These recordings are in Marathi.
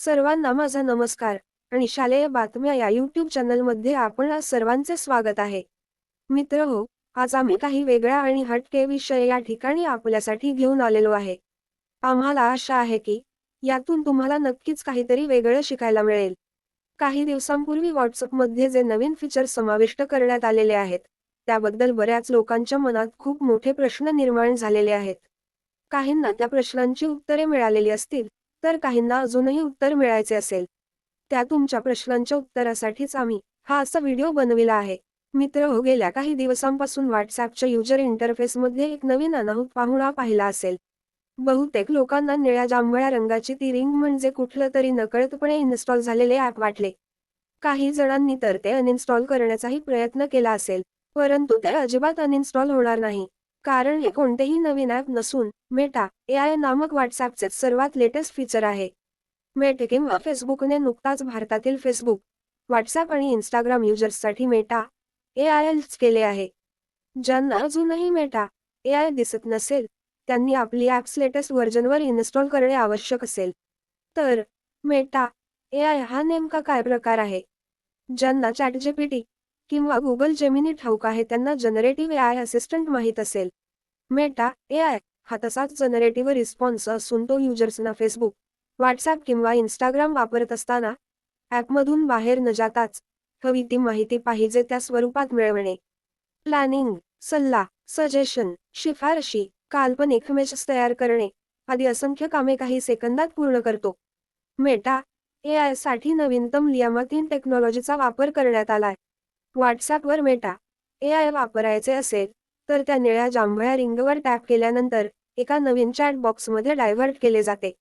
सर्वांना माझा नमस्कार आणि शालेय बातम्या या YouTube चॅनलमध्ये आपणा सर्वांचे स्वागत आहे. मित्रहो, आज आम्ही काही वेगळा आणि हटके विषय या ठिकाणी आपल्यासाठी घेऊन आलेलो आहे. आम्हाला आशा आहे की यातून तुम्हाला नक्कीच काहीतरी वेगळं शिकायला मिळेल. काही दिवसांपूर्वी WhatsAppमध्ये जे नवीन फीचर समाविष्ट करण्यात आलेले आहेत, त्याबद्दल बऱ्याच लोकांच्या मनात खूप मोठे प्रश्न निर्माण झालेले आहेत. काहींना त्या प्रश्नांची उत्तरे मिळालेली असतील, तर काहींना अजूनही उत्तर मिळायचे असेल. त्या तुमच्या प्रश्नांच्या उत्तरासाठीच आम्ही हा असा व्हिडिओ बनविला आहे. मित्रहो, गेल्या काही दिवसांपासून WhatsAppच्या युजर इंटरफेसमध्ये एक नवीन अनाहूत पाहुणा पाहिला असेल. बहुतेक लोकांना निळ्या जांभळ्या रंगाची ती रिंग म्हणजे कुठलं तरी नकळतपणे इन्स्टॉल झालेले ॲप वाटले. काही जणांनी तर ते अनइन्स्टॉल करण्याचाही प्रयत्न केला असेल, परंतु ते अजिबात अनइन्स्टॉल होणार नाही. कारण हे कोणतेही नवीन ॲप नसून मेटा AI नामक WhatsAppचे सर्वात लेटेस्ट फीचर आहे. मेटा किंवा फेसबुकने नुकताच भारतातील फेसबुक, WhatsApp आणि Instagram युजर्ससाठी मेटा AI लॉन्च केले आहे. ज्यांना अजूनही मेटा AI दिसत नसेल, त्यांनी आपली ॲप्स लेटेस्ट व्हर्जनवर इन्स्टॉल करणे आवश्यक असेल. तर मेटा AI हा नेमका काय प्रकार आहे? ज्यांना ChatGPT किंवा Google जेमिनी ठाऊक आहे त्यांना जनरेटिव्ह AI असिस्टंट माहीत असेल. मेटा AI हा तसाच जनरेटिव्ह रिस्पॉन्स असून तो युजर्सना फेसबुक, WhatsApp किंवा Instagram वापरत असताना ॲपमधून बाहेर न जाताच हवी ती माहिती पाहिजे त्या स्वरूपात मिळवणे, प्लॅनिंग, सल्ला, सजेशन, शिफारशी, काल्पनिक इमेजेस तयार करणे आदी असंख्य कामे काही सेकंदात पूर्ण करतो. मेटा AI साठी नवीनतम लियामा 3 टेक्नॉलॉजीचा वापर करण्यात आलाय. WhatsAppवर मेटा AI वापरायचे असेल, तर त्या निळ्या जांभळ्या रिंगवर टॅप केल्यानंतर एका नवीन चॅट बॉक्समध्ये डायव्हर्ट केले जाते.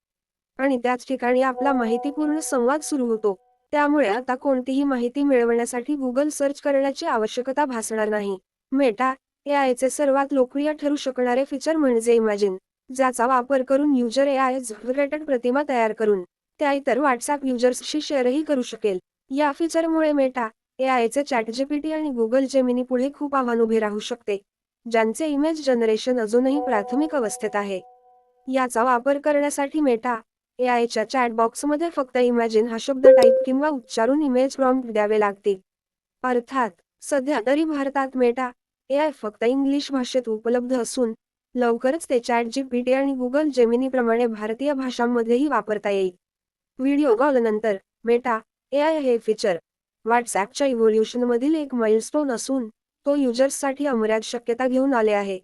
आणि त्याच ठिकाणी आपला माहितीपूर्ण संवाद सुरू होतो. त्यामुळे आता कोणतीही माहिती मिळवण्यासाठी Google सर्च करण्याची आवश्यकता भासणार नाही. मेटा AIचे सर्वात लोकप्रिय ठरू शकणारे फीचर म्हणजे इमॅजिन, ज्याचा वापर करून युजर AI जनरेटेड प्रतिमा तयार करून त्या इतर WhatsApp युजर्सशी शेअरही करू शकेल. या फीचरमुळे मेटा AIचे ChatGPT आणि Google जेमिनी पुढे खूप आव्हान उभे राहू शकते, ज्यांचे इमेज जनरेशन अजूनही प्राथमिक अवस्थेत आहे. याचा वापर करण्यासाठी मेटा AIच्या चॅट बॉक्समध्ये फक्त इमॅजिन हा शब्द टाईप किंवा उच्चारून इमेज प्रॉम्प्ट द्यावे लागतील. अर्थात, सध्या तरी भारतात मेटा AI फक्त इंग्लिश भाषेत उपलब्ध असून, लवकरच ते ChatGPT आणि Google जेमिनी प्रमाणे भारतीय भाषांमध्येही वापरता येईल. व्हिडिओ कॉलनंतर मेटा AI हे फीचर WhatsAppच्या इव्होल्यूशनमधील एक माइलस्टोन असून, तो युजर्ससाठी अमर्याद शक्यता घेऊन आले आहे.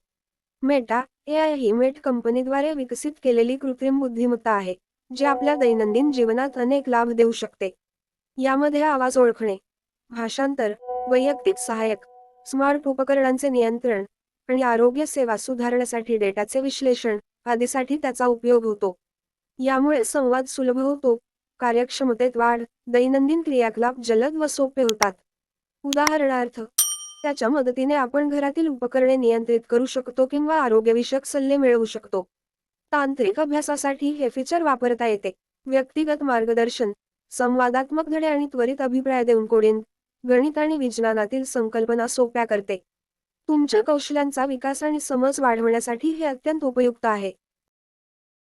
मेटा AI ही मेट कंपनीद्वारे विकसित केलेली कृत्रिम बुद्धिमत्ता आहे, जी आपल्या दैनंदिन जीवनात अनेक लाभ देऊ शकते. यामध्ये आवाज ओळखणे, भाषांतर, वैयक्तिक सहाय्यक, स्मार्ट उपकरणांचे नियंत्रण आणि आरोग्य सेवा सुधारण्यासाठी डेटाचे विश्लेषण आदीसाठी त्याचा उपयोग होतो. यामुळे संवाद सुलभ होतो, कार्यक्षमतेत वाढ, दैनंदिन क्रियाकलाप जलद व सोपे होतात. उदाहरणार्थ, त्याच्या मदतीने आपण घरातील उपकरणे नियंत्रित करू शकतो किंवा आरोग्यविषयक सल्ले मिळवू शकतो. तांत्रिक अभ्यासासाठी हे फीचर वापरता येते. व्यक्तिगत मार्गदर्शन, संवादात्मक धडे आणि त्वरित अभिप्राय देऊन कोडिंग, गणित आणि विज्ञानातील संकल्पना सोप्या करते. तुमच्या कौशल्यांचा विकास आणि समज वाढवण्यासाठी हे अत्यंत उपयुक्त आहे.